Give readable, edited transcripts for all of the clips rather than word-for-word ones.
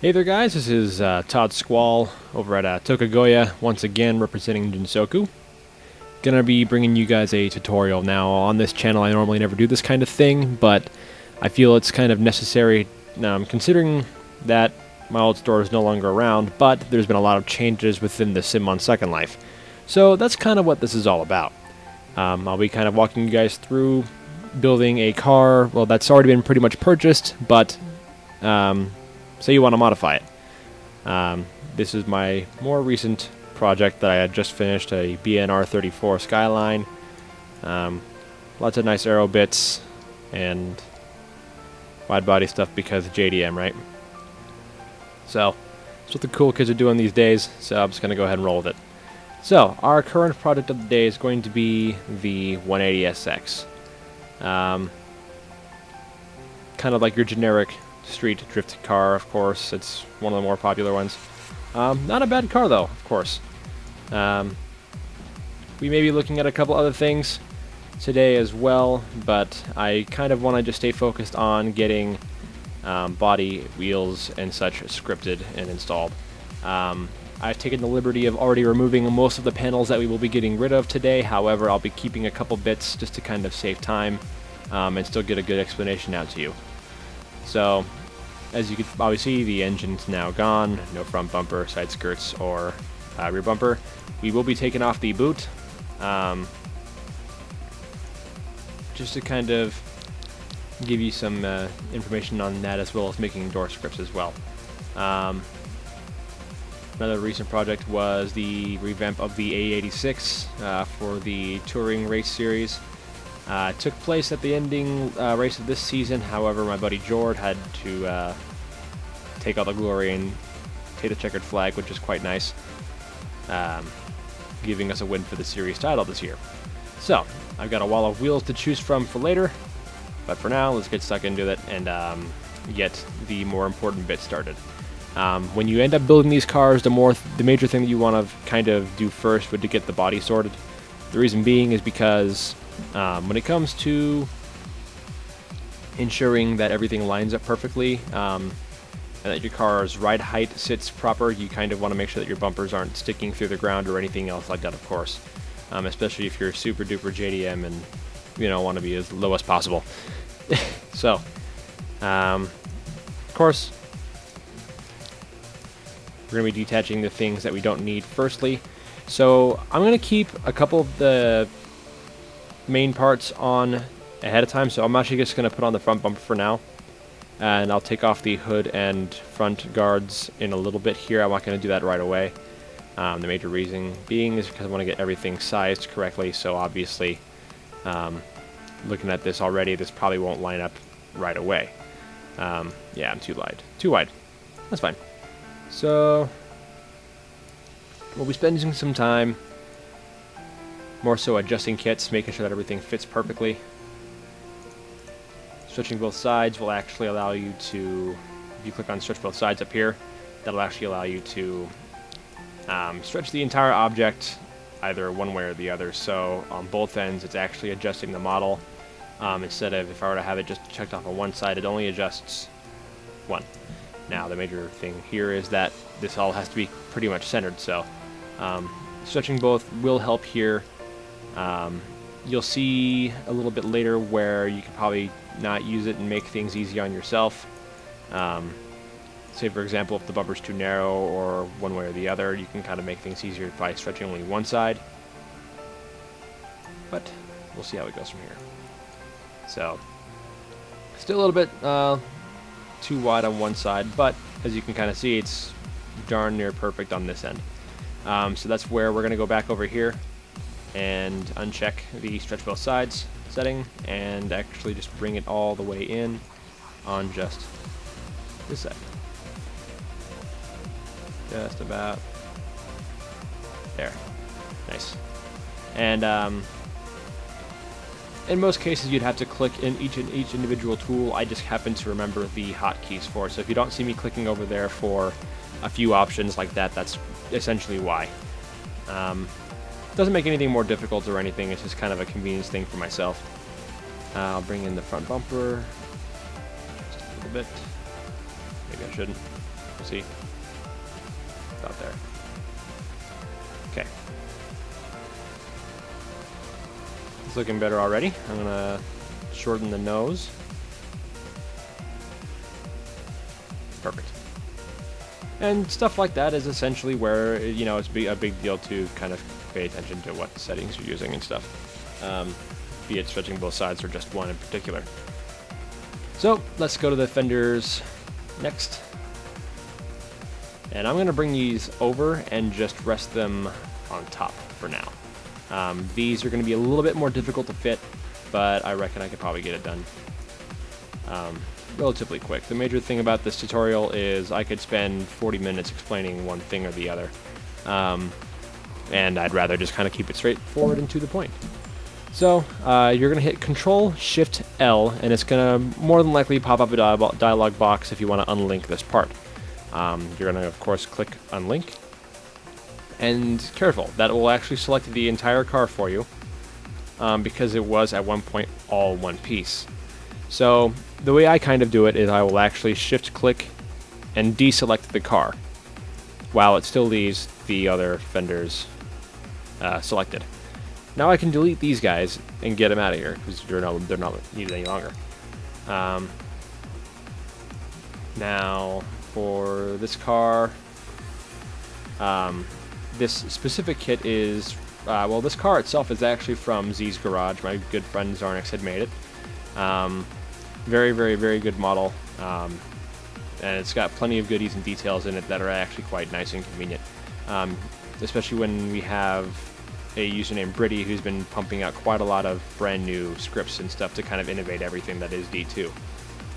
Hey there guys, this is Todd Squall over at Tokagoya, once again representing Jinsoku. Gonna be bringing you guys a tutorial. Now on this channel I normally never do this kind of thing, but I feel it's kind of necessary considering that my old store is no longer around, but there's been a lot of changes within the sim on Second Life. So that's kind of what this is all about. I'll be kind of walking you guys through building a car, well that's already been pretty much purchased, but say you want to modify it. This is my more recent project that I had just finished, a BNR 34 Skyline. Lots of nice aero bits and wide body stuff because JDM, right? So, that's what the cool kids are doing these days, so I'm just going to go ahead and roll with it. So, our current project of the day is going to be the 180SX. Kind of like your generic street drift car, of course. It's one of the more popular ones. Not a bad car, though, of course. We may be looking at a couple other things today as well, but I kind of want to just stay focused on getting body, wheels, and such scripted and installed. I've taken the liberty of already removing most of the panels that we will be getting rid of today. However, I'll be keeping a couple bits just to kind of save time and still get a good explanation out to you. So, as you can probably see, the engine's now gone. No front bumper, side skirts, or rear bumper. We will be taking off the boot, just to kind of give you some information on that, as well as making door scripts as well. Another recent project was the revamp of the A86 for the touring race series. It took place at the ending race of this season. However, my buddy Jord had to take all the glory and take the checkered flag, which is quite nice, giving us a win for the series title this year. So, I've got a wall of wheels to choose from for later, but for now, let's get stuck into it and get the more important bit started. When you end up building these cars, the major thing that you want to kind of do first would to get the body sorted. The reason being is because when it comes to ensuring that everything lines up perfectly and that your car's ride height sits proper, you kind of want to make sure that your bumpers aren't sticking through the ground or anything else like that, of course. Especially if you're super duper JDM and want to be as low as possible. So, of course, we're going to be detaching the things that we don't need firstly. So I'm going to keep a couple of the main parts on ahead of time, so I'm actually just going to put on the front bumper for now, and I'll take off the hood and front guards in a little bit here. I'm not going to do that right away. The major reason being is because I want to get everything sized correctly, so obviously looking at this already, this probably won't line up right away. Yeah, I'm too wide. That's fine. So we'll be spending some time more so adjusting kits, making sure that everything fits perfectly. Stretching both sides will actually allow you to, if you click on stretch both sides up here, that'll actually allow you to stretch the entire object either one way or the other. So on both ends it's actually adjusting the model. Instead of, if I were to have it just checked off on one side, it only adjusts one. Now the major thing here is that this all has to be pretty much centered, so stretching both will help here. You'll see a little bit later where you could probably not use it and make things easy on yourself. Say for example, if the bumper's too narrow or one way or the other, you can kind of make things easier by stretching only one side. But we'll see how it goes from here. So, still a little bit too wide on one side, but as you can kind of see, it's darn near perfect on this end. So that's where we're going to go back over here and uncheck the stretch both sides setting and actually just bring it all the way in on just this side. Just about there. Nice. And in most cases you'd have to click in each individual tool. I just happen to remember the hotkeys for it, so if you don't see me clicking over there for a few options like that, that's essentially why. Doesn't make anything more difficult or anything, it's just kind of a convenience thing for myself. I'll bring in the front bumper just a little bit. Maybe I shouldn't. See? It's out there. Okay. It's looking better already. I'm gonna shorten the nose. Perfect. And stuff like that is essentially where, you know, it's a big deal to kind of pay attention to what settings you're using and stuff. Be it stretching both sides or just one in particular. So let's go to the fenders next. And I'm going to bring these over and just rest them on top for now. These are going to be a little bit more difficult to fit, but I reckon I could probably get it done relatively quick. The major thing about this tutorial is I could spend 40 minutes explaining one thing or the other, and I'd rather just kind of keep it straightforward and to the point. So you're going to hit Control-Shift-L, and it's going to more than likely pop up a dialog box if you want to unlink this part. You're going to, of course, click Unlink, and careful, that will actually select the entire car for you, because it was at one point all one piece. So the way I kind of do it is I will actually shift-click and deselect the car, while it still leaves the other fenders selected. Now I can delete these guys and get them out of here, because they're not needed any longer. Now, for this car, this specific kit is, well, this car itself is actually from Z's Garage. My good friend Zarnix had made it. Very, very, very good model. And it's got plenty of goodies and details in it that are actually quite nice and convenient. Especially when we have a user named Britty who's been pumping out quite a lot of brand new scripts and stuff to kind of innovate everything that is D2.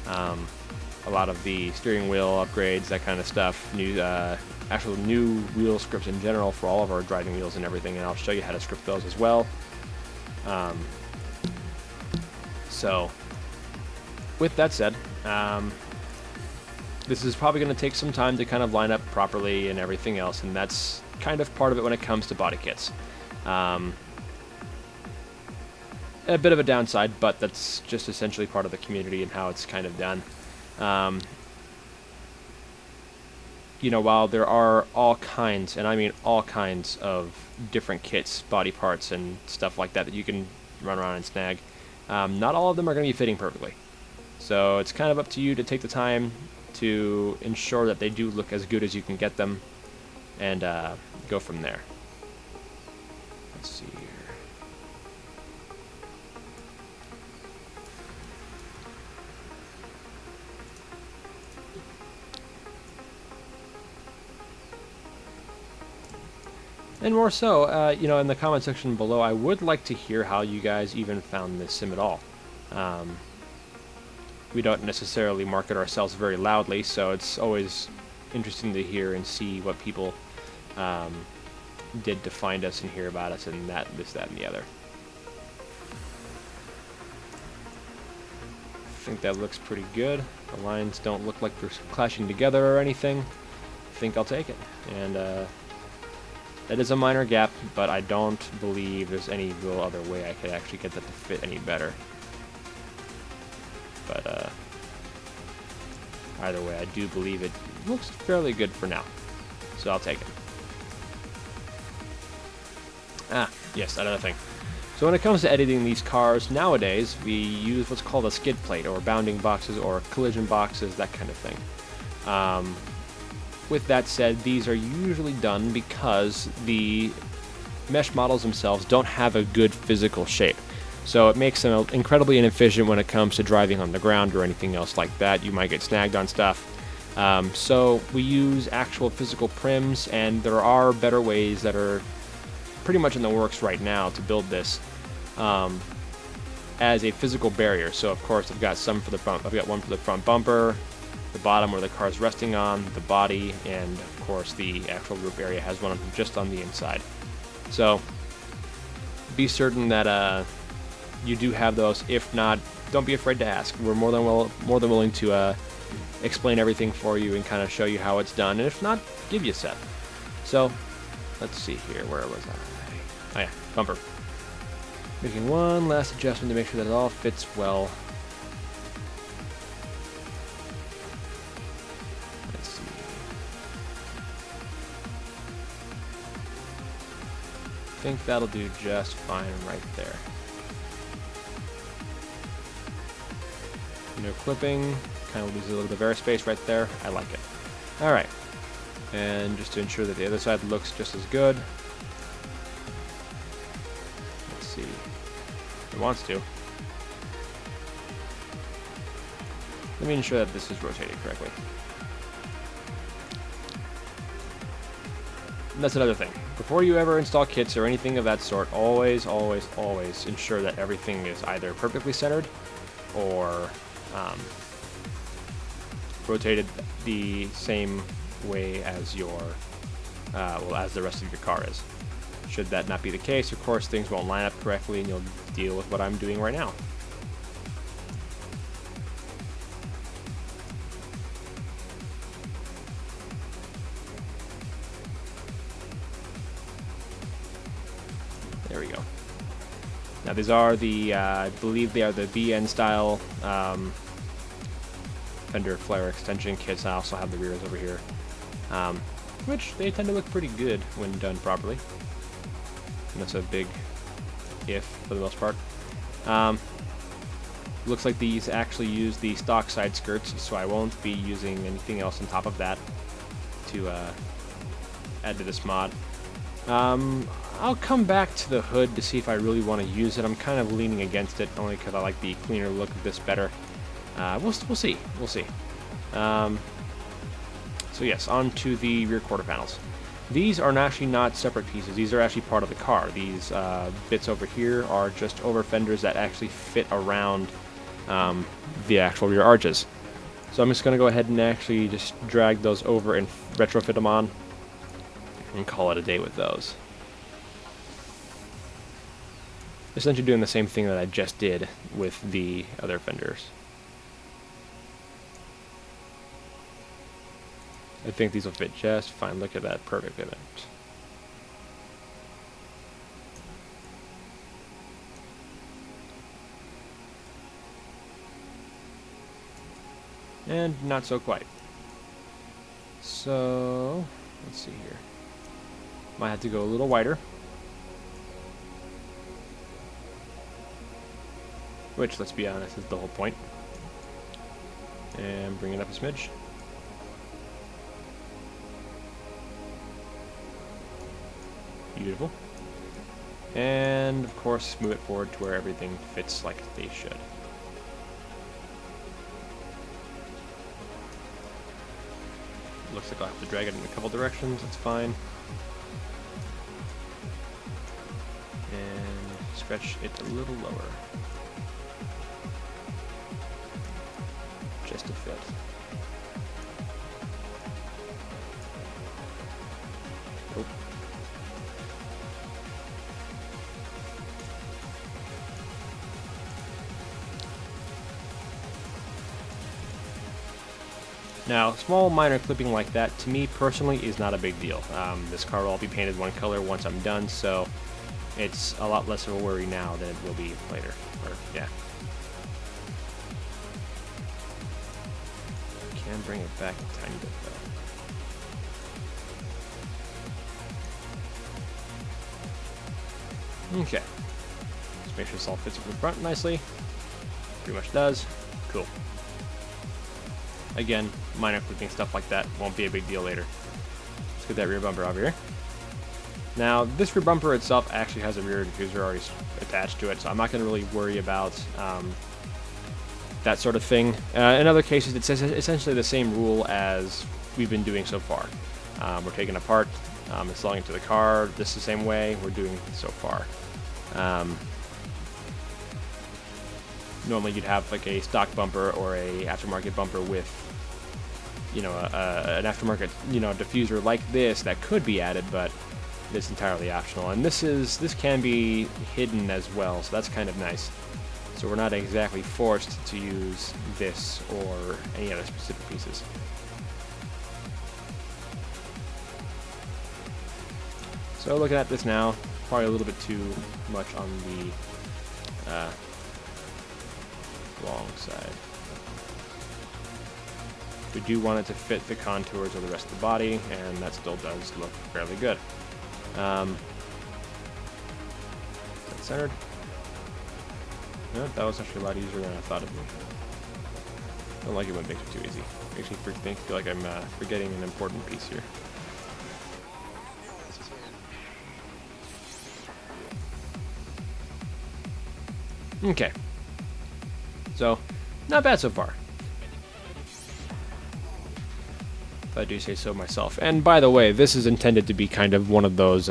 A lot of the steering wheel upgrades, that kind of stuff, actual new wheel scripts in general for all of our driving wheels and everything, and I'll show you how to script those as well. So, with that said, this is probably going to take some time to kind of line up properly and everything else, and that's kind of part of it when it comes to body kits. A bit of a downside, but that's just essentially part of the community and how it's kind of done. You know, while there are all kinds, and I mean all kinds of different kits, body parts, and stuff like that that you can run around and snag, not all of them are going to be fitting perfectly. So it's kind of up to you to take the time to ensure that they do look as good as you can get them, and go from there. Let's see here. And more so, you know, in the comment section below, I would like to hear how you guys even found this sim at all. We don't necessarily market ourselves very loudly, so it's always interesting to hear and see what people did to find us and hear about us and this, that, and the other. I think that looks pretty good. The lines don't look like they're clashing together or anything. I think I'll take it. And that is a minor gap, but I don't believe there's any real other way I could actually get that to fit any better. But either way, I do believe it looks fairly good for now. So I'll take it. Ah, yes, another thing. So when it comes to editing these cars, nowadays, we use what's called a skid plate, or bounding boxes, or collision boxes, that kind of thing. With that said, these are usually done because the mesh models themselves don't have a good physical shape. So it makes them incredibly inefficient when it comes to driving on the ground or anything else like that. You might get snagged on stuff. So we use actual physical prims, and there are better ways that are pretty much in the works right now to build this as a physical barrier. So of course I've got some for the front. I've got one for the front bumper, the bottom where the car's resting on, the body, and of course the actual roof area has one just on the inside. So be certain that you do have those. If not, don't be afraid to ask. We're more than willing to explain everything for you and kind of show you how it's done, and if not, give you a set. So let's see here, where was I? Oh yeah, bumper. Making one last adjustment to make sure that it all fits well. Let's see. think that'll do just fine right there. No clipping, kind of loses a little bit of airspace right there. I like it. Alright, and just to ensure that the other side looks just as good. Let's see. It wants to. Let me ensure that this is rotated correctly. And that's another thing. Before you ever install kits or anything of that sort, always, always, always ensure that everything is either perfectly centered or rotated the same way as your, as the rest of your car is. Should that not be the case, of course, things won't line up correctly and you'll deal with what I'm doing right now. There we go. Now these are the, I believe they are the BN style fender flare extension kits. I also have the rears over here, which they tend to look pretty good when done properly. And that's a big if for the most part. Looks like these actually use the stock side skirts, so I won't be using anything else on top of that to add to this mod. I'll come back to the hood to see if I really want to use it. I'm kind of leaning against it, only because I like the cleaner look of this better. We'll see. We'll see. So yes, on to the rear quarter panels. These are actually not separate pieces. These are actually part of the car. These bits over here are just over fenders that actually fit around the actual rear arches. So I'm just going to go ahead and actually just drag those over and retrofit them on and call it a day with those. Essentially doing the same thing that I just did with the other fenders. I think these will fit just fine. Look at that perfect pivot. And not so quite. So, let's see here. Might have to go a little wider. Which, let's be honest, is the whole point. And bring it up a smidge. Beautiful. And, of course, move it forward to where everything fits like they should. Looks like I'll have to drag it in a couple directions, that's fine. And stretch it a little lower. Just to fit. Oh. Now, small minor clipping like that, to me personally, is not a big deal. This car will all be painted one color once I'm done, so it's a lot less of a worry now than it will be later. Or, yeah. Can bring it back a tiny bit though. Okay. Just make sure this all fits up in front nicely. Pretty much does. Cool. Again, minor clipping stuff like that won't be a big deal later. Let's get that rear bumper over here. Now, this rear bumper itself actually has a rear diffuser already attached to it, so I'm not going to really worry about that sort of thing. In other cases, it's essentially the same rule as we've been doing so far. We're taking it apart, installing it to the car, this the same way we're doing so far. Normally you'd have like a stock bumper or a aftermarket bumper with, you know, an aftermarket, you know, diffuser like this that could be added, but it's entirely optional. And this can be hidden as well, so that's kind of nice. So we're not exactly forced to use this or any other specific pieces. So looking at this now, probably a little bit too much on the long side. We do want it to fit the contours of the rest of the body, and that still does look fairly good. centered. No, that was actually a lot easier than I thought it would. I don't like it when it makes it too easy. Makes me feel like I'm forgetting an important piece here. Okay. So, not bad so far. If I do say so myself. And by the way, this is intended to be kind of one of those,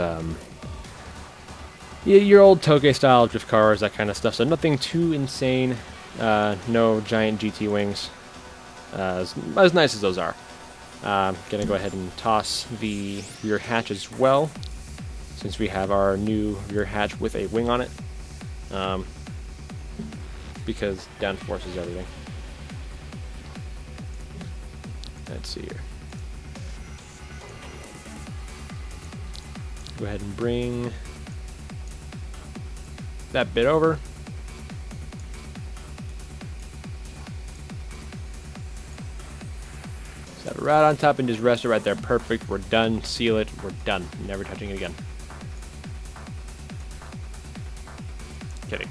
your old Toge style drift cars, that kind of stuff. So nothing too insane. No giant GT wings. As nice as those are. Gonna go ahead and toss the rear hatch as well, since we have our new rear hatch with a wing on it. Because downforce is everything. Let's see here. Go ahead and bring that bit over. Set it right on top and just rest it right there. Perfect. We're done. Seal it. We're done. Never touching it again. Kidding.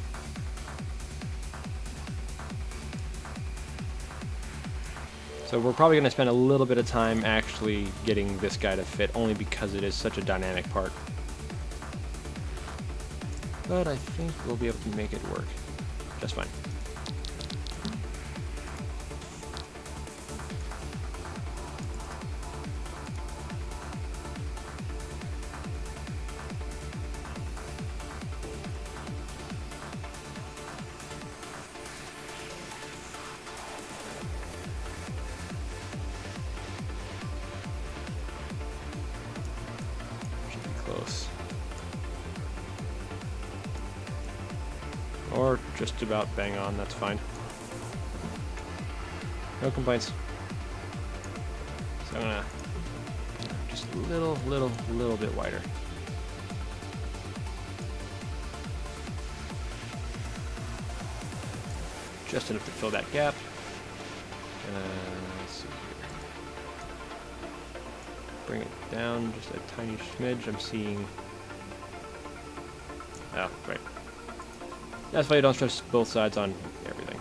So we're probably going to spend a little bit of time actually getting this guy to fit, only because it is such a dynamic part. But I think we'll be able to make it work just fine. Close. Or just about bang on, that's fine. No complaints. So I'm gonna just a little bit wider. Just enough to fill that gap. Let's see here. Bring it down just a tiny smidge. I'm seeing. Oh, right. That's why you don't stress both sides on everything.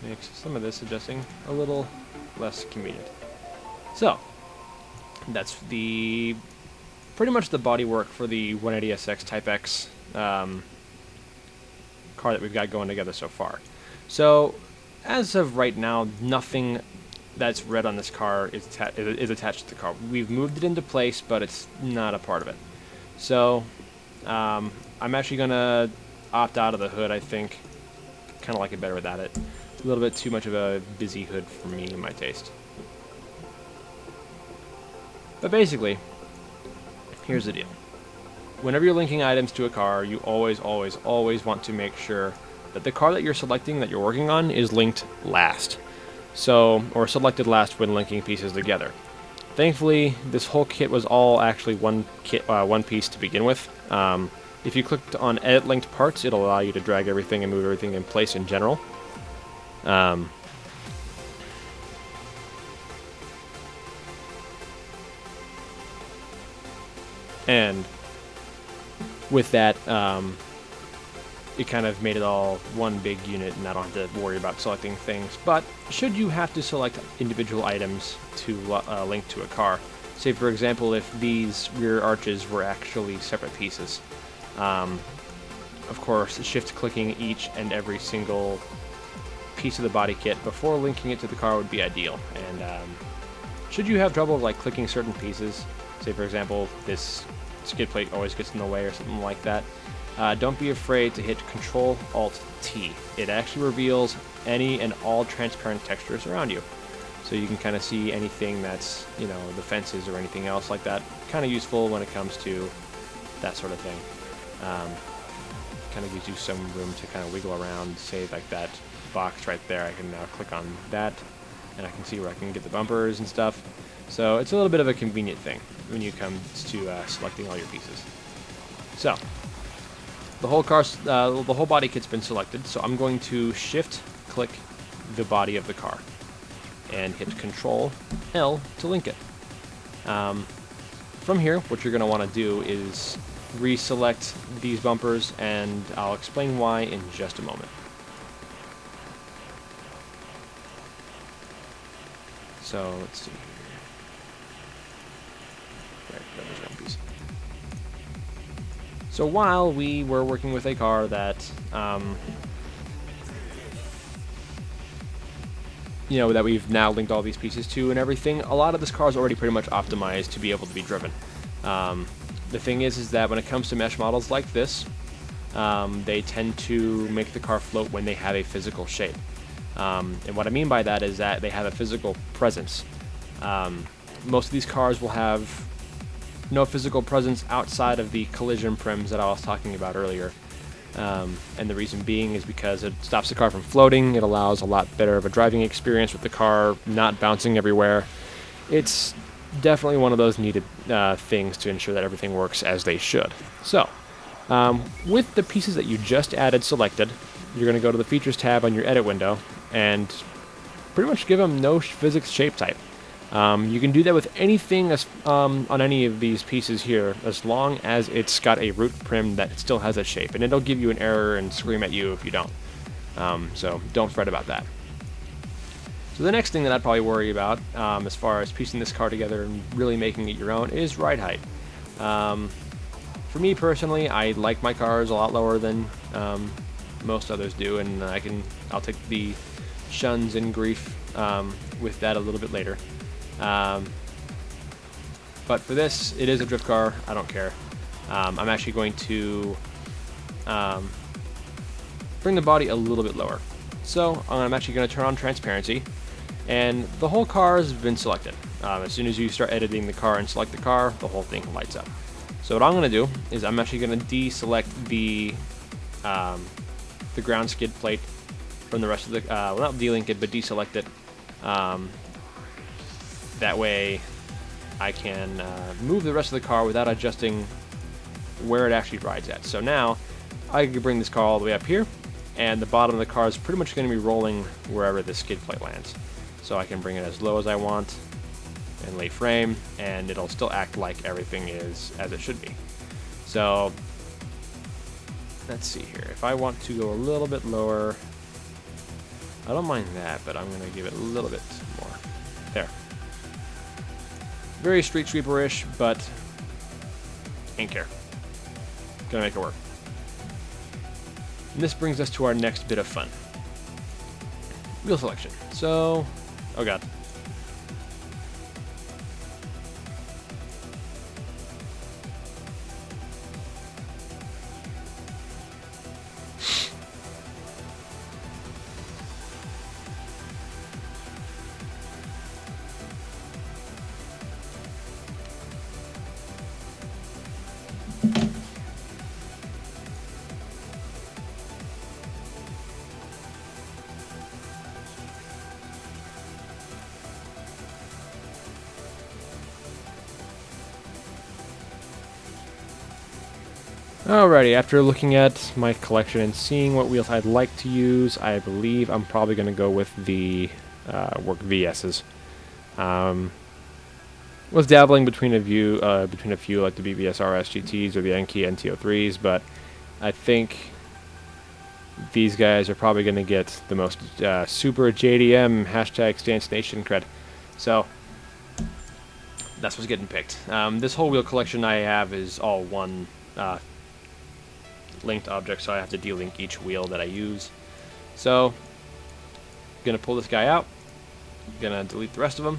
Makes some of this adjusting a little less convenient. So, that's pretty much the bodywork for the 180SX Type X car that we've got going together so far. So, as of right now, nothing that's red on this car is attached to the car. We've moved it into place, but it's not a part of it. So, I'm actually going to opt out of the hood, I think. Kind of like it better without it. A little bit too much of a busy hood for me and my taste. But basically, here's the deal. Whenever you're linking items to a car, you always want to make sure that the car that you're selecting, that you're working on, is linked last. So, or selected last when linking pieces together. Thankfully, this whole kit was all actually one piece to begin with. If you clicked on Edit Linked Parts, it'll allow you to drag everything and move everything in place in general. And with that, it kind of made it all one big unit, and I don't have to worry about selecting things. But should you have to select individual items to link to a car, say for example if these rear arches were actually separate pieces, of course shift clicking each and every single piece of the body kit before linking it to the car would be ideal. And should you have trouble like clicking certain pieces, say for example this skid plate always gets in the way or something like that, don't be afraid to hit Control-Alt-T. It actually reveals any and all transparent textures around you. So you can kind of see anything that's, you know, the fences or anything else like that. Kind of useful when it comes to that sort of thing. Kind of gives you some room to kind of wiggle around, say like that box right there. I can now click on that and I can see where I can get the bumpers and stuff. So it's a little bit of a convenient thing when you come to selecting all your pieces. So the whole body kit's been selected, so I'm going to shift click the body of the car and hit Control L to link it. From here, what you're going to want to do is reselect these bumpers, and I'll explain why in just a moment. So let's see here. Right, that was one piece. So while we were working with a car that, you know, that we've now linked all these pieces to and everything, a lot of this car is already pretty much optimized to be able to be driven. The thing is that when it comes to mesh models like this, they tend to make the car float when they have a physical shape. And what I mean by that is that they have a physical presence. Most of these cars will have no physical presence outside of the collision prims that I was talking about earlier. And the reason being is because it stops the car from floating. It allows a lot better of a driving experience with the car not bouncing everywhere. It's definitely one of those needed things to ensure that everything works as they should. So, with the pieces that you just added selected, you're going to go to the Features tab on your Edit window and pretty much give them no physics shape type. You can do that with anything on any of these pieces here, as long as it's got a root prim that still has a shape, and it'll give you an error and scream at you if you don't. So don't fret about that. So the next thing that I'd probably worry about, as far as piecing this car together and really making it your own, is ride height. For me personally, I like my cars a lot lower than most others do, and I'll take the shuns and grief with that a little bit later. But for this, it is a drift car. I don't care. I'm actually going to bring the body a little bit lower. So I'm actually going to turn on transparency, and the whole car has been selected. As soon as you start editing the car and select the car, the whole thing lights up. So what I'm going to do is I'm actually going to deselect the ground skid plate from the rest of the, well, not delink it, but deselect it. That way I can move the rest of the car without adjusting where it actually rides at. So now I can bring this car all the way up here, and the bottom of the car is pretty much going to be rolling wherever the skid plate lands. So I can bring it as low as I want and lay frame, and it'll still act like everything is as it should be. So let's see here. If I want to go a little bit lower, I don't mind that, but I'm going to give it a little bit more. There. Very street sweeper-ish, but ain't care. Gonna make it work. And this brings us to our next bit of fun. Wheel selection. So, oh god. Alrighty, after looking at my collection and seeing what wheels I'd like to use, I believe I'm probably going to go with the Work VS's. Was dabbling between a few like the BBS RS GTs or the Enki NT03s, but I think these guys are probably going to get the most super JDM hashtag Stance Nation cred. So that's what's getting picked. This whole wheel collection I have is all one linked object, so I have to delink each wheel that I use. So gonna pull this guy out, gonna delete the rest of them,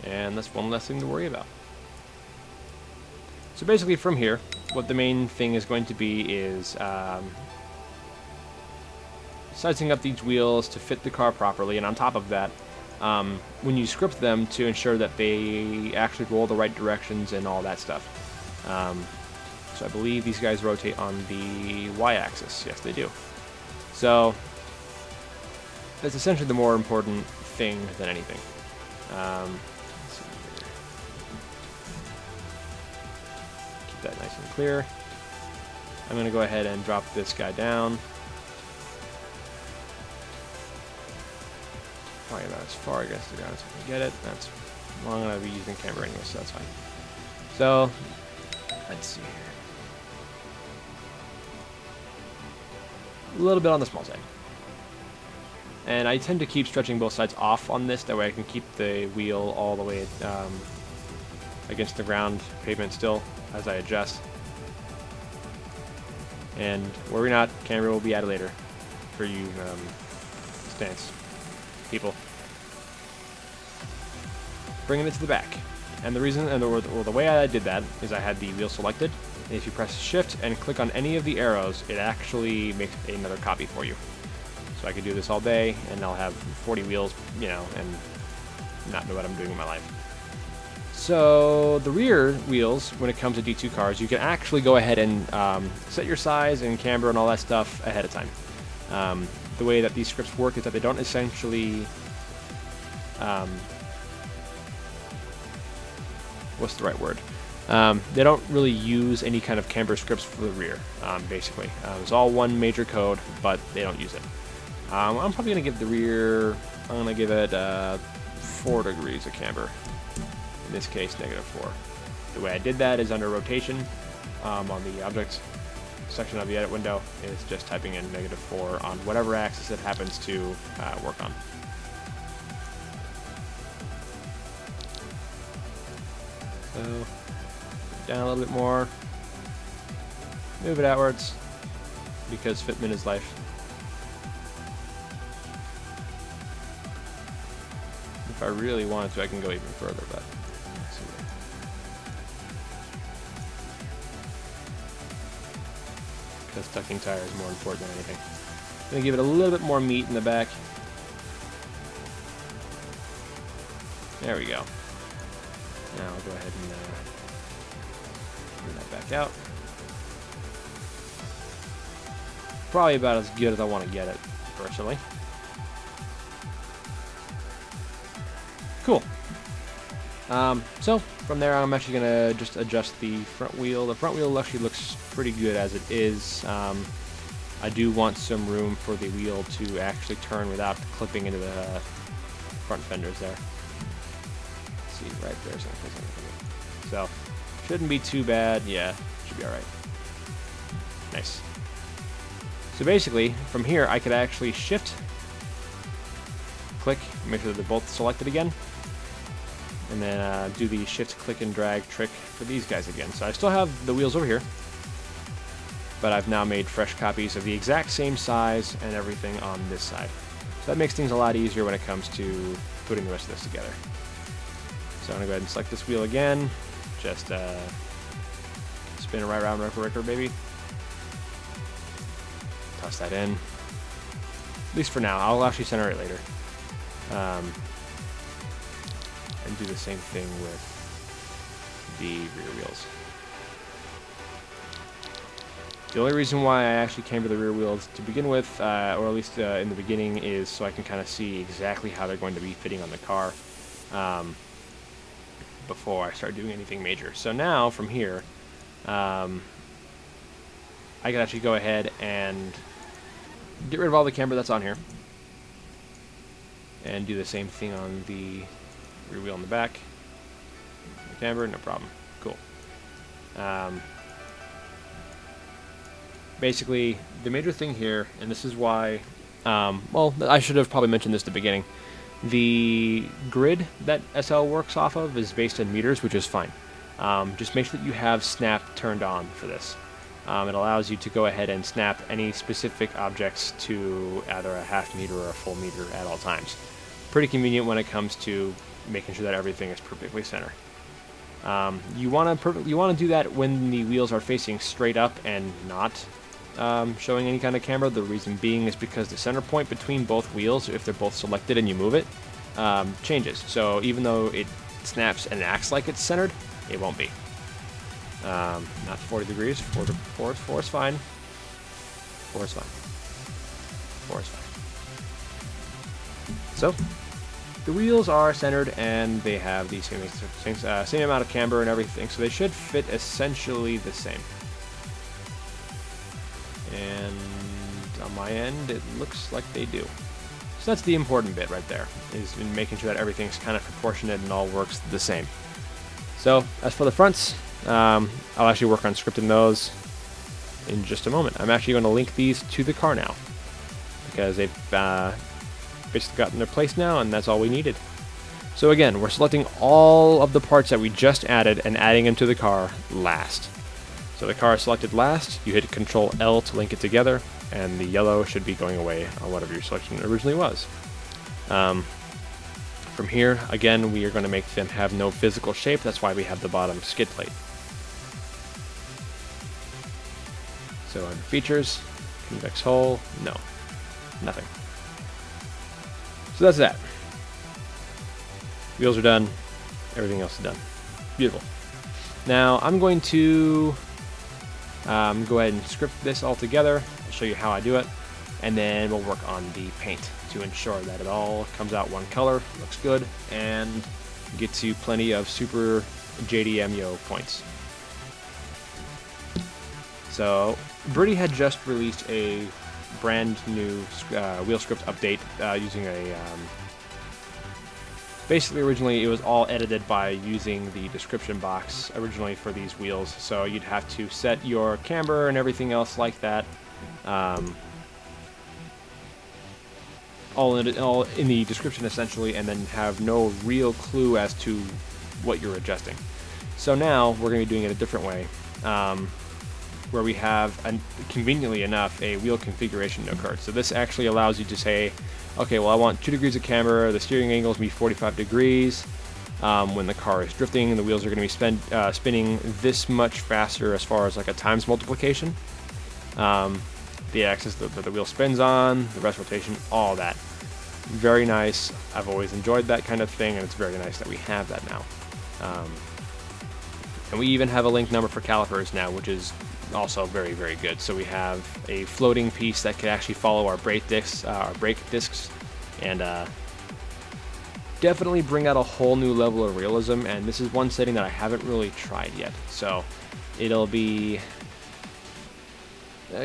and that's one less thing to worry about. So basically from here, what the main thing is going to be is sizing up these wheels to fit the car properly, and on top of that, when you script them, to ensure that they actually roll the right directions and all that stuff. So I believe these guys rotate on the y-axis. Yes, they do. So that's essentially the more important thing than anything. Let's see here. Keep that nice and clear. I'm going to go ahead and drop this guy down. Probably about as far, I guess, as I can get it. That's Well, I'm going to be using camber anyway, so that's fine. So, let's see here. A little bit on the small side. And I tend to keep stretching both sides off on this, that way I can keep the wheel all the way against the ground pavement still as I adjust. And worry not, camber will be added later for you stance people. Bringing it to the back. And the reason, or the way I did that is I had the wheel selected. And if you press shift and click on any of the arrows, it actually makes another copy for you. So I could do this all day, and I'll have 40 wheels, you know, and not know what I'm doing in my life. So the rear wheels, when it comes to D2 cars, you can actually go ahead and set your size and camber and all that stuff ahead of time. The way that these scripts work is that they don't essentially... what's the right word? They don't really use any kind of camber scripts for the rear, basically. It's all one major code, but they don't use it. I'm probably going to give the rear, I'm going to give it 4 degrees of camber. In this case, -4. The way I did that is under rotation on the object section of the edit window. Is just typing in -4 on whatever axis it happens to work on. So, down a little bit more. Move it outwards, because fitment is life. If I really wanted to, I can go even further, but let's see. Because tucking tire is more important than anything. I'm going to give it a little bit more meat in the back. There we go. Now I'll go ahead and bring that back out. Probably about as good as I want to get it, personally. Cool. So from there, I'm actually going to just adjust the front wheel. The front wheel actually looks pretty good as it is. I do want some room for the wheel to actually turn without clipping into the front fenders there. Let's see, right there. So, shouldn't be too bad. Yeah, should be alright. Nice. So basically, from here, I could actually shift, click, make sure that they're both selected again, and then do the shift, click, and drag trick for these guys again. So I still have the wheels over here, but I've now made fresh copies of the exact same size and everything on this side. So that makes things a lot easier when it comes to putting the rest of this together. So I'm going to go ahead and select this wheel again, just spin it right around record, baby. Toss that in. At least for now. I'll actually center it later. And do the same thing with the rear wheels. The only reason why I actually camber the rear wheels to begin with, or at least in the beginning, is so I can kind of see exactly how they're going to be fitting on the car before I start doing anything major. So now, from here, I can actually go ahead and get rid of all the camber that's on here and do the same thing on the rear wheel in the back. Camber, no problem. Cool. Basically, the major thing here, and this is why, well, I should have probably mentioned this at the beginning. The grid that SL works off of is based in meters, which is fine. Just make sure that you have snap turned on for this. It allows you to go ahead and snap any specific objects to either a half meter or a full meter at all times. Pretty convenient when it comes to making sure that everything is perfectly centered. You want to do that when the wheels are facing straight up and not showing any kind of camber. The reason being is because the center point between both wheels, if they're both selected and you move it, changes. So even though it snaps and acts like it's centered, it won't be. Not 40 degrees. 4 is fine. 4 is fine. 4 is fine. So the wheels are centered and they have the same amount of camber and everything, so they should fit essentially the same. And on my end, it looks like they do. So that's the important bit right there, is in making sure that everything's kind of proportionate and all works the same. So as for the fronts, I'll actually work on scripting those in just a moment. I'm actually going to link these to the car now, because they've basically gotten their place now, and that's all we needed. So again, we're selecting all of the parts that we just added and adding them to the car last. So the car is selected last, you hit Control L to link it together, and the yellow should be going away on whatever your selection originally was. From here, again, we are going to make them have no physical shape. That's why we have the bottom skid plate. So under features, convex hull, no, nothing. So that's that. Wheels are done. Everything else is done. Beautiful. Now I'm going to go ahead and script this all together. I'll show you how I do it, and then we'll work on the paint to ensure that it all comes out one color, looks good, and gets you plenty of super JDMO points. So Birdie had just released a brand new wheel script update using a basically originally it was all edited by using the description box originally for these wheels, so you'd have to set your camber and everything else like that all in the description essentially, and then have no real clue as to what you're adjusting. So now we're going to be doing it a different way, where we have, conveniently enough, a wheel configuration note card. So this actually allows you to say, okay, well I want 2 degrees of camber, the steering angle is going to be 45 degrees, when the car is drifting, the wheels are going to be spinning this much faster as far as like a times multiplication. The axis that the wheel spins on, the rest rotation, all that. Very nice. I've always enjoyed that kind of thing, and it's very nice that we have that now. And we even have a link number for calipers now, which is also very, very good. So we have a floating piece that can actually follow our brake discs, and definitely bring out a whole new level of realism. And this is one setting that I haven't really tried yet, so it'll be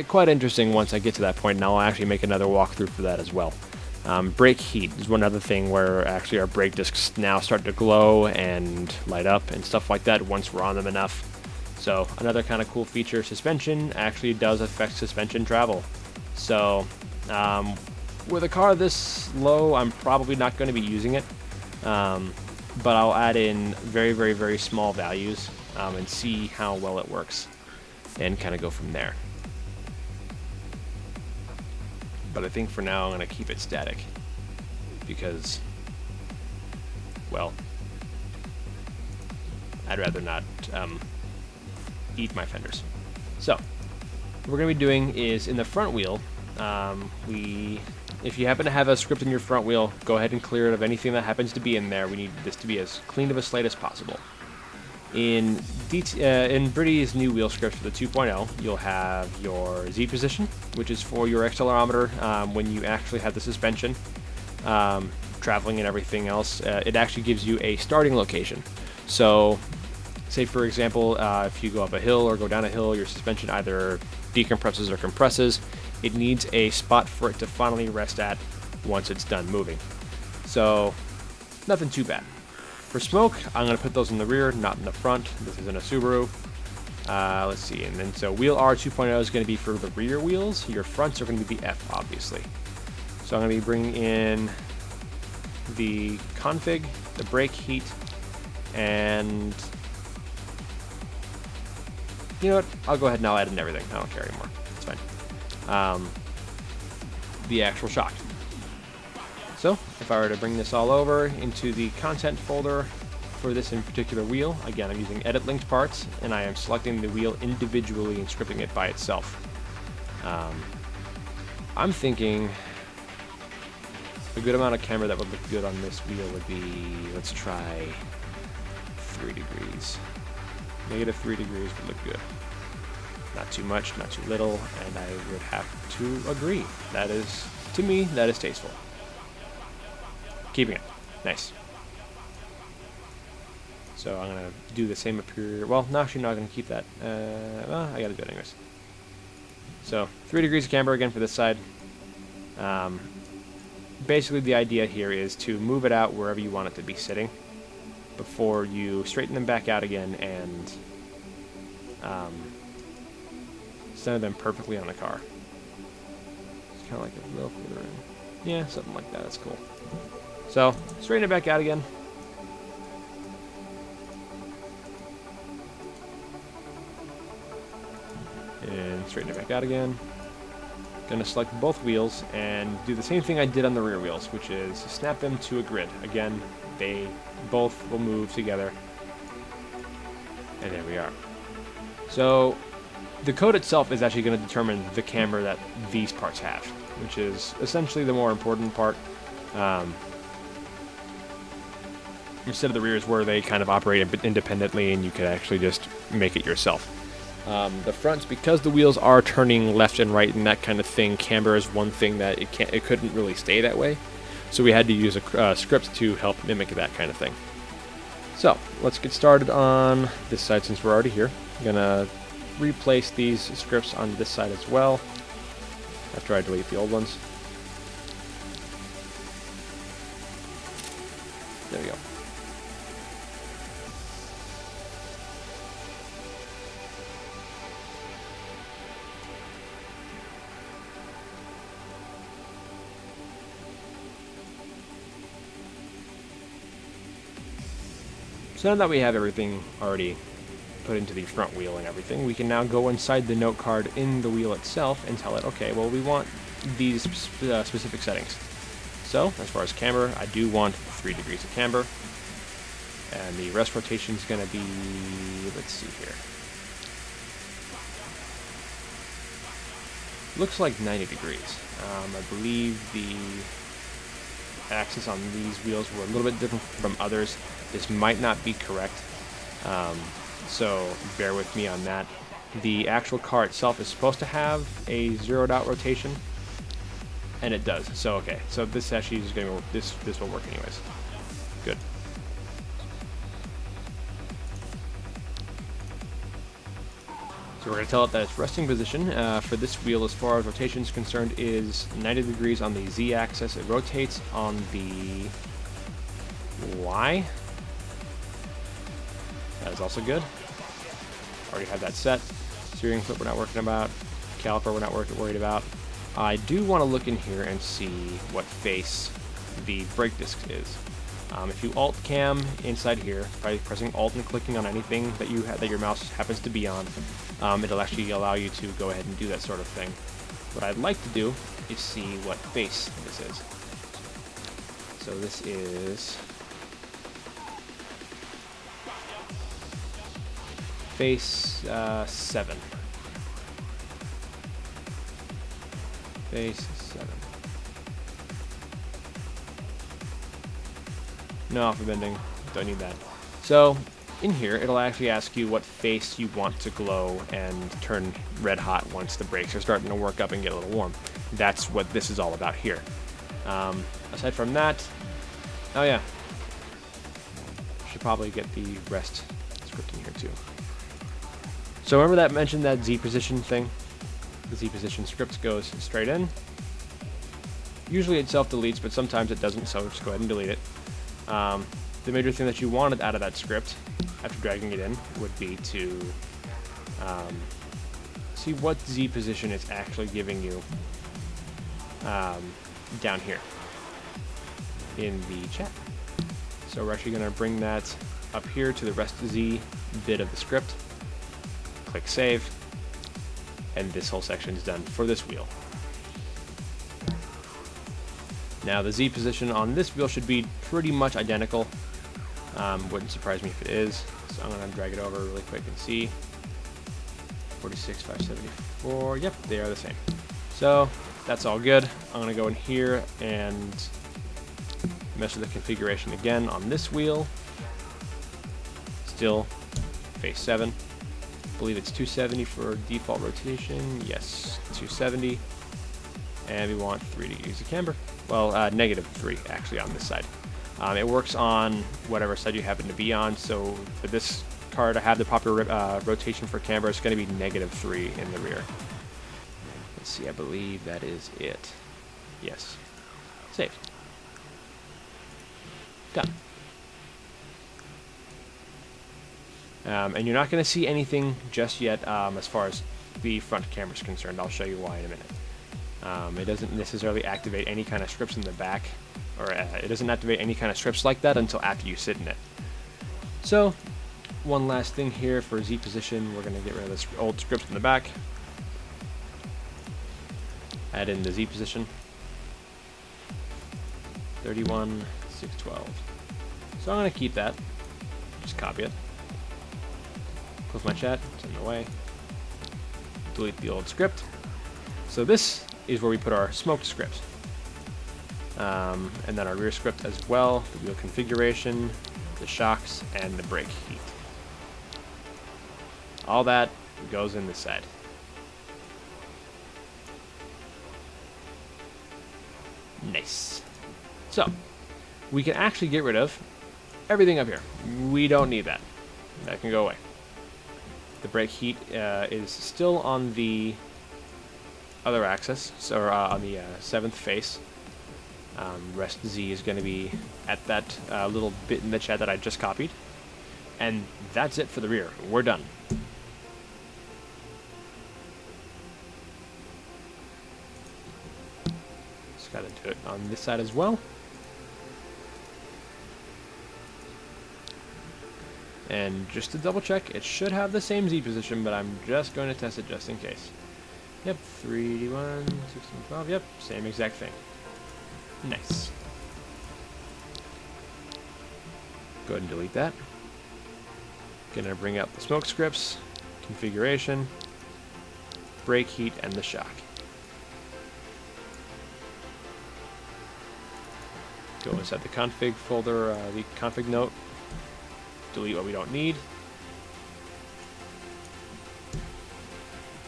quite interesting once I get to that point, and I'll actually make another walkthrough for that as well. Brake heat is one other thing where actually our brake discs now start to glow and light up and stuff like that once we're on them enough. So another kind of cool feature, suspension actually does affect suspension travel. So with a car this low, I'm probably not going to be using it, but I'll add in very, very, very small values and see how well it works and kind of go from there. But I think for now I'm going to keep it static because, well, I'd rather not eat my fenders. So what we're going to be doing is in the front wheel, if you happen to have a script in your front wheel, go ahead and clear it of anything that happens to be in there. We need this to be as clean of a slate as possible. In Birdie's new wheel script for the 2.0, you'll have your Z position, which is for your accelerometer when you actually have the suspension traveling and everything else. It actually gives you a starting location. So, say for example, if you go up a hill or go down a hill, your suspension either decompresses or compresses. It needs a spot for it to finally rest at once it's done moving. So, nothing too bad. For smoke, I'm going to put those in the rear, not in the front. This isn't a Subaru. Let's see, and then so wheel R 2.0 is going to be for the rear wheels. Your fronts are going to be the F, obviously. So I'm going to be bringing in the config, the brake heat, and you know what? I'll go ahead and I'll add in everything. I don't care anymore. It's fine. The actual shock. So, if I were to bring this all over into the content folder for this in particular wheel, again, I'm using edit linked parts, and I am selecting the wheel individually and scripting it by itself. I'm thinking a good amount of camber that would look good on this wheel would be, let's try 3 degrees. Negative 3 degrees would look good. Not too much, not too little, and I would have to agree. That is, to me, that is tasteful. Keeping it. Nice. So I'm going to do the same up here. Well, no, actually, not going to keep that. Well, I got to do it anyways. So 3 degrees of camber again for this side. basically the idea here is to move it out wherever you want it to be sitting before you straighten them back out again and center them perfectly on the car. It's kind of like a little further in. Yeah, something like that. That's cool. So, straighten it back out again. And straighten it back out again. Gonna select both wheels and do the same thing I did on the rear wheels, which is snap them to a grid. Again, they both will move together. And there we are. So, the code itself is actually going to determine the camber that these parts have, which is essentially the more important part. Instead of the rears where they kind of operate independently and you can actually just make it yourself. The fronts, because the wheels are turning left and right and that kind of thing, camber is one thing that it couldn't really stay that way. So we had to use a script to help mimic that kind of thing. So let's get started on this side since we're already here. I'm gonna replace these scripts on this side as well after I delete the old ones. There we go. So now that we have everything already put into the front wheel and everything, we can now go inside the note card in the wheel itself and tell it, okay, well, we want these specific settings. So, as far as camber, I do want 3 degrees of camber. And the rest rotation is going to be, let's see here. Looks like 90 degrees. I believe the axis on these wheels were a little bit different from others. This might not be correct, so bear with me on that. The actual car itself is supposed to have a zeroed out rotation, and it does. So okay, so this actually is going to work. This will work anyways. Good. So we're going to tell it that its resting position for this wheel, as far as rotation is concerned, is 90 degrees on the Z-axis. It rotates on the Y. That is also good. Already have that set. Steering foot we're not working about. Caliper we're not worried about. I do want to look in here and see what face the brake disc is. If you Alt Cam inside here by pressing Alt and clicking on anything that you that your mouse happens to be on, it'll actually allow you to go ahead and do that sort of thing. What I'd like to do is see what face this is. So this is face 7. Face 7. No alpha bending, don't need that. So, in here, it'll actually ask you what face you want to glow and turn red hot once the brakes are starting to work up and get a little warm. That's what this is all about here. Aside from that, oh yeah, should probably get the rest script in here too. So remember that mentioned that Z position thing? The Z position script goes straight in. Usually it self-deletes, but sometimes it doesn't, so just go ahead and delete it. The major thing that you wanted out of that script, after dragging it in, would be to see what Z position it's actually giving you down here in the chat. So we're actually going to bring that up here to the rest Z bit of the script. Click Save, and this whole section is done for this wheel. Now the Z position on this wheel should be pretty much identical. Wouldn't surprise me if it is. So I'm going to drag it over really quick and see. 46, 574. Yep, they are the same. So that's all good. I'm going to go in here and mess with the configuration again on this wheel. Still face 7. I believe it's 270 for default rotation. Yes, 270. And we want 3 degrees of camber. Well, -3 actually on this side. It works on whatever side you happen to be on. So for this car to have the proper rotation for camber, it's going to be -3 in the rear. Let's see, I believe that is it. Yes. Saved. Done. And you're not going to see anything just yet as far as the front camera is concerned. I'll show you why in a minute. It doesn't necessarily activate any kind of strips in the back, or it doesn't activate any kind of strips like that until after you sit in it. So, one last thing here for Z position, we're going to get rid of this old script in the back. Add in the Z position. 31, 612. So I'm going to keep that. Just copy it. Close my chat, send it away. Delete the old script. So this is where we put our smoked script. And then our rear script as well, the wheel configuration, the shocks, and the brake heat. All that goes in this side. Nice. So, we can actually get rid of everything up here. We don't need that. That can go away. The brake heat is still on the other axis, so on the 7th face. Rest Z is going to be at that little bit in the chat that I just copied. And that's it for the rear. We're done. Just got to do it on this side as well. And just to double check, it should have the same Z position, but I'm just going to test it just in case. Yep, 3D1, 1612, yep, same exact thing. Nice. Go ahead and delete that. Gonna bring up the smoke scripts, configuration, brake heat, and the shock. Go inside the config folder, the config note. Delete what we don't need.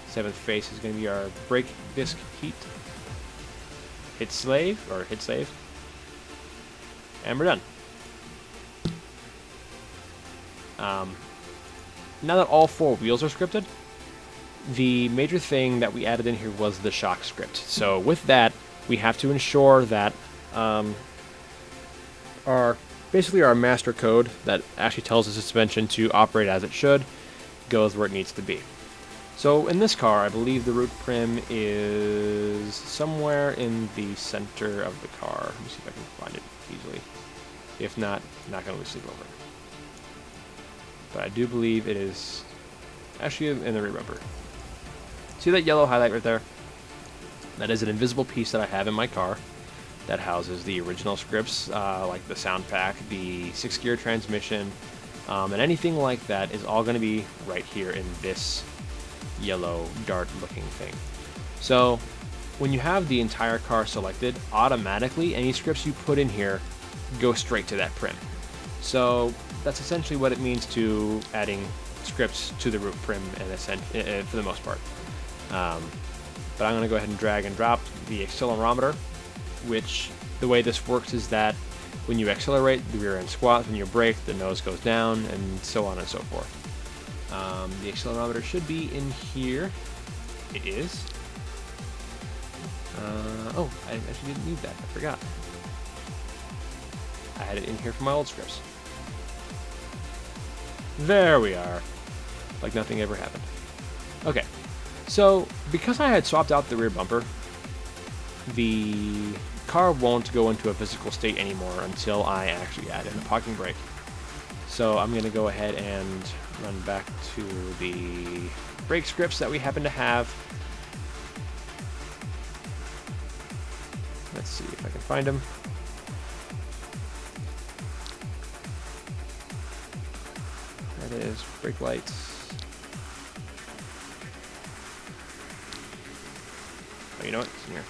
7th face is going to be our brake disc heat. Hit save, and we're done. Now that all 4 wheels are scripted, the major thing that we added in here was the shock script. So with that, we have to ensure that basically our master code that actually tells the suspension to operate as it should goes where it needs to be. So in this car, I believe the root prim is somewhere in the center of the car. Let me see if I can find it easily. If not, not going to lose sleep over it. But I do believe it is actually in the rear bumper. See that yellow highlight right there? That is an invisible piece that I have in my car that houses the original scripts, like the sound pack, the 6-gear transmission, and anything like that is all going to be right here in this yellow dart looking thing. So when you have the entire car selected, automatically any scripts you put in here go straight to that prim. So that's essentially what it means to adding scripts to the roof prim for the most part. But I'm going to go ahead and drag and drop the accelerometer, which the way this works is that when you accelerate, the rear end squats. When you brake, the nose goes down, and so on and so forth. The accelerometer should be in here. It is. Oh, I actually didn't need that. I forgot. I had it in here for my old scripts. There we are. Like nothing ever happened. Okay. So, because I had swapped out the rear bumper, the car won't go into a physical state anymore until I actually add in a parking brake. So I'm going to go ahead and run back to the brake scripts that we happen to have. Let's see if I can find them. That is brake lights. Oh, you know what? It's in here.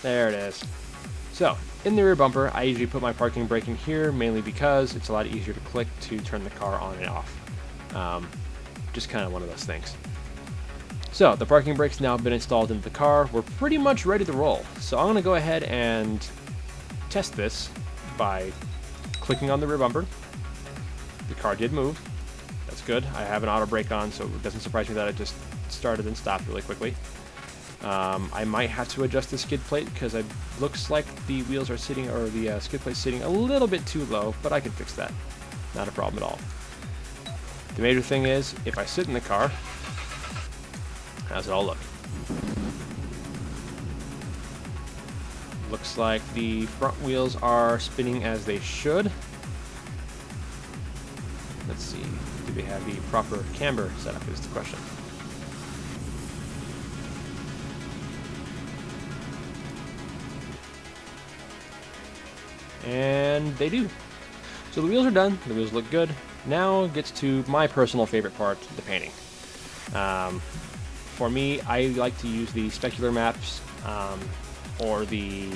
There it is. So, in the rear bumper, I usually put my parking brake in here, mainly because it's a lot easier to click to turn the car on and off. Just kind of one of those things. So, the parking brake's now been installed into the car. We're pretty much ready to roll. So, I'm going to go ahead and test this by clicking on the rear bumper. The car did move. That's good. I have an auto brake on, so it doesn't surprise me that it just started and stopped really quickly. I might have to adjust the skid plate because it looks like the wheels are sitting, or the skid plate's sitting a little bit too low, but I can fix that. Not a problem at all. The major thing is, if I sit in the car, how's it all look? Looks like the front wheels are spinning as they should. Let's see, do they have the proper camber setup is the question. And they do. So the wheels are done, the wheels look good. Now gets to my personal favorite part, the painting. For me, I like to use the specular maps, or the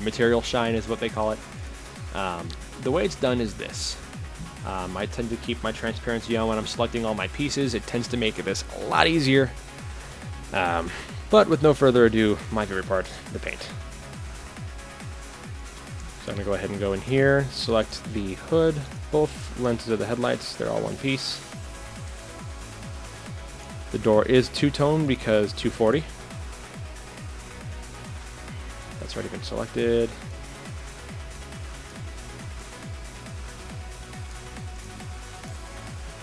material shine is what they call it. The way it's done is this. I tend to keep my transparency on when I'm selecting all my pieces. It tends to make this a lot easier. But with no further ado, my favorite part, the paint. So I'm going to go ahead and go in here, select the hood, both lenses of the headlights, they're all one piece. The door is two-tone because 240. That's already been selected.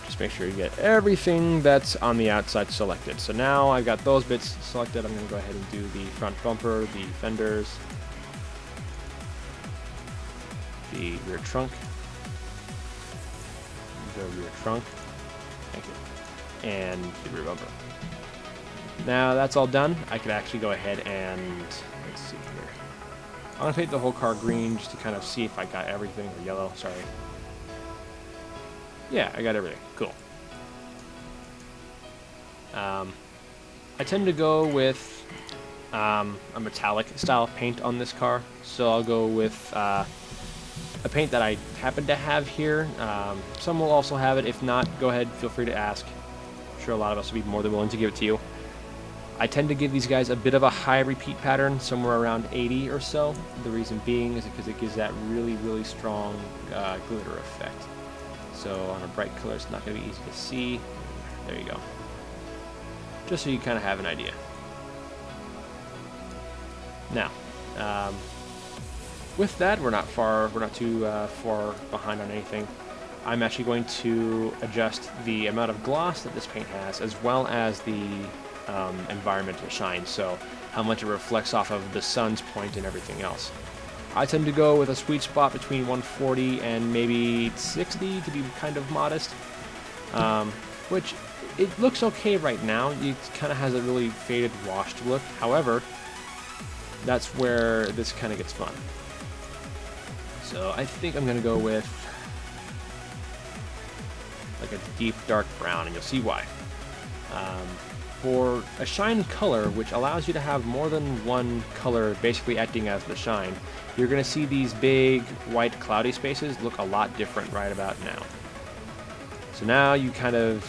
Just make sure you get everything that's on the outside selected. So now I've got those bits selected. I'm going to go ahead and do the front bumper, the fenders, the rear trunk, thank you, and the rear bumper. Now that's all done, I could actually go ahead and, let's see here. I'm going to paint the whole car green just to kind of see if I got everything, or yellow, sorry. Yeah, I got everything, cool. I tend to go with a metallic style paint on this car, so I'll go with a paint that I happen to have here. Some will also have it. If not, go ahead, feel free to ask. I'm sure a lot of us will be more than willing to give it to you. I tend to give these guys a bit of a high repeat pattern, somewhere around 80 or so. The reason being is because it gives that really, really strong glitter effect. So on a bright color, it's not going to be easy to see. There you go. Just so you kind of have an idea. Now, with that, we're not too far behind on anything. I'm actually going to adjust the amount of gloss that this paint has, as well as the environmental shine, so how much it reflects off of the sun's point and everything else. I tend to go with a sweet spot between 140 and maybe 60 to be kind of modest, which it looks okay right now. It kind of has a really faded, washed look. However, that's where this kind of gets fun. So I think I'm going to go with like a deep dark brown, and you'll see why. For a shine color, which allows you to have more than one color basically acting as the shine, you're going to see these big white cloudy spaces look a lot different right about now. So now you kind of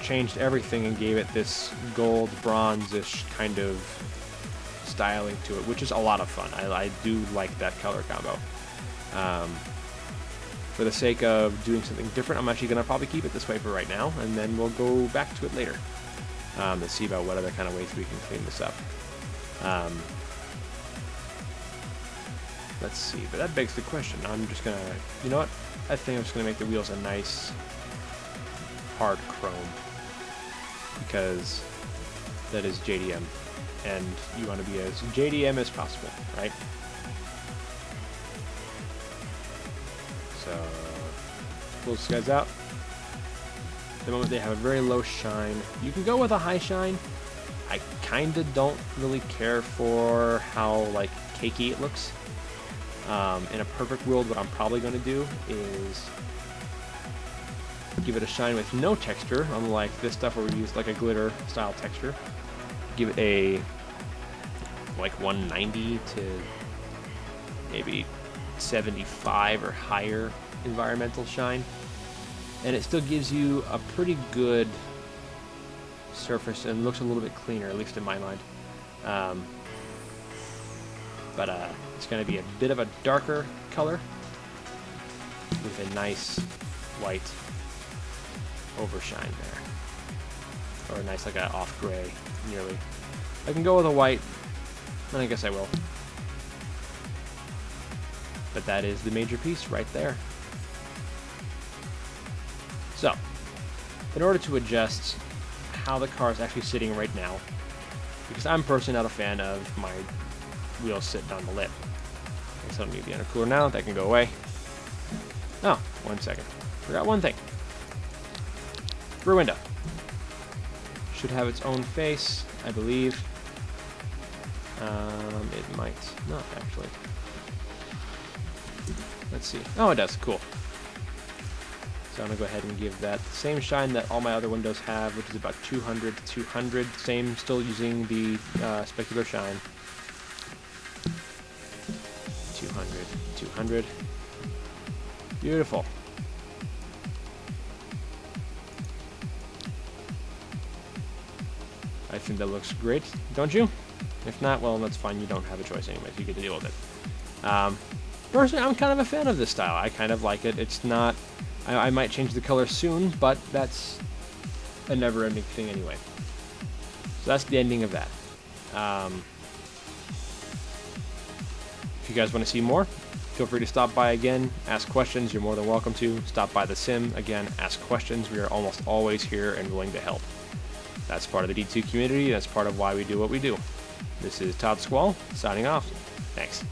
changed everything and gave it this gold bronze-ish kind of styling to it, which is a lot of fun. I do like that color combo. For the sake of doing something different, I'm actually going to probably keep it this way for right now, and then we'll go back to it later. Let's see about what other kind of ways we can clean this up. Let's see, but that begs the question. I'm just going to, you know what? I think I'm just going to make the wheels a nice hard chrome, because that is JDM, and you want to be as JDM as possible, right? So, pull these guys out. The moment they have a very low shine, you can go with a high shine. I kind of don't really care for how like cakey it looks. In a perfect world, what I'm probably going to do is give it a shine with no texture, unlike this stuff where we use like a glitter style texture. Give it a like 190 to maybe 75 or higher environmental shine, and it still gives you a pretty good surface and looks a little bit cleaner, at least in my mind. But it's going to be a bit of a darker color with a nice white overshine there, or a nice like a off gray nearly. I can go with a white, and I guess I will. But that is the major piece right there. So, in order to adjust how the car is actually sitting right now, because I'm personally not a fan of my wheels sitting on the lip. I still need the intercooler now, that can go away. Oh, 1 second. Forgot one thing. Rear window. Should have its own face, I believe. It might not, actually. Let's see. Oh, it does. Cool. So I'm going to go ahead and give that the same shine that all my other windows have, which is about 200 to 200. Same, still using the specular shine. 200, 200. Beautiful. I think that looks great, don't you? If not, well, that's fine. You don't have a choice anyways. You get to deal with it. Personally, I'm kind of a fan of this style. I kind of like it. It's not... I might change the color soon, but that's a never-ending thing anyway. So that's the ending of that. If you guys want to see more, feel free to stop by again, ask questions. You're more than welcome to. Stop by the sim. Again, ask questions. We are almost always here and willing to help. That's part of the D2 community. That's part of why we do what we do. This is Todd Squall, signing off. Thanks.